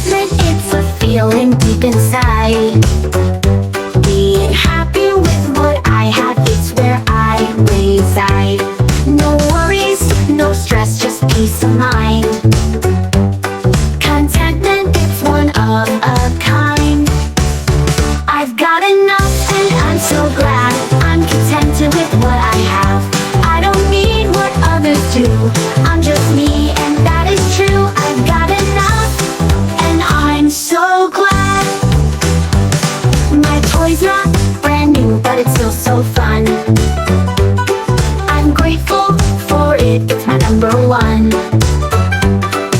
Contentment, it's a feeling deep inside. Being happy with what I have, it's where I reside. No worries, no stress, just peace of mind. Contentment, it's one of a kind. I've got enough and I'm so glad. I'm contented with what I have. I don't need what others do. I'm just me and that is true. I've got enough and I'm so glad. My toy's not brand new, but it's still so fun. I'm grateful for it, it's my number one.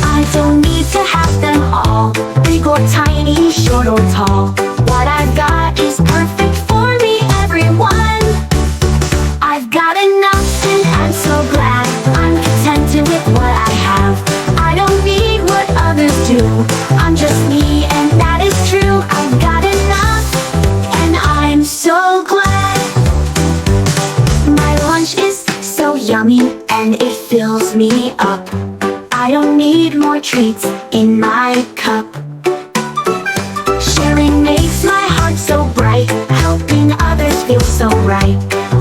I don't need to have them all, big or tiny, short or tall. What I've got is perfect for me, everyone. I've got enough and I'm so glad. I'm contented with what I have. I don't need what others do. I'm just me and that is true. I've got enough and I'm so glad. My lunch is so yummy and it fills me up. I don't need more treats in my cup. Sharing makes my heart so bright. Helping others feel so right.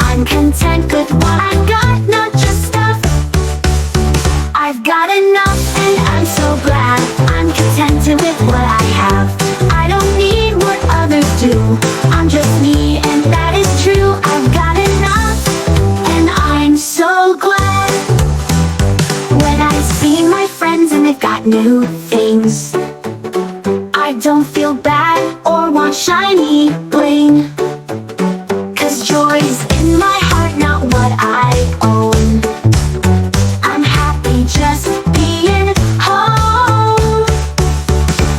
I'm content with what I've got, not just stuff. I've got enough and I'm so glad. I'm contented with what I have. I don't need what others do. I'm just me and that is true. I've got enough and I'm so glad. When I see my friends and they've got new things, I don't feel bad or want shiny bling. 'Cause joy's in my heart, not what I own. I'm happy just being home.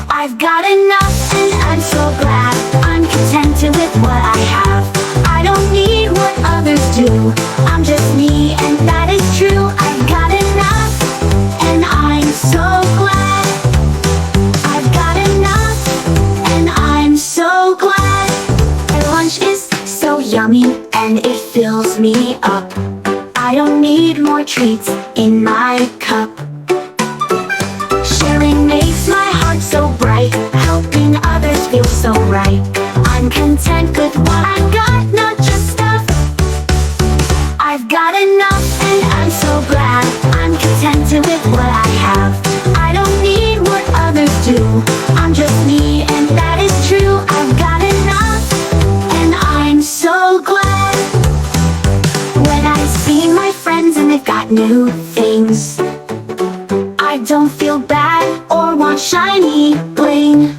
I've got enough and I'm so glad. I'm contented with what I have. I don't need what others do. I'm just me and that is true. I've got enough and I'm so glad. I've got enough and I'm so glad. My lunch is so yummy and it fills me up. I don't need more treats in my cup. Sharing makes my heart so bright. Helping others feel so right. I'm content with what I've got, not just stuff. I've got enough and I'm so glad. I'm contented with what I have. I don't need what others do. I'm just me and that is true. I've got enough and I'm so glad. When I see my friends and they've got new things, I don't feel bad or want shiny bling.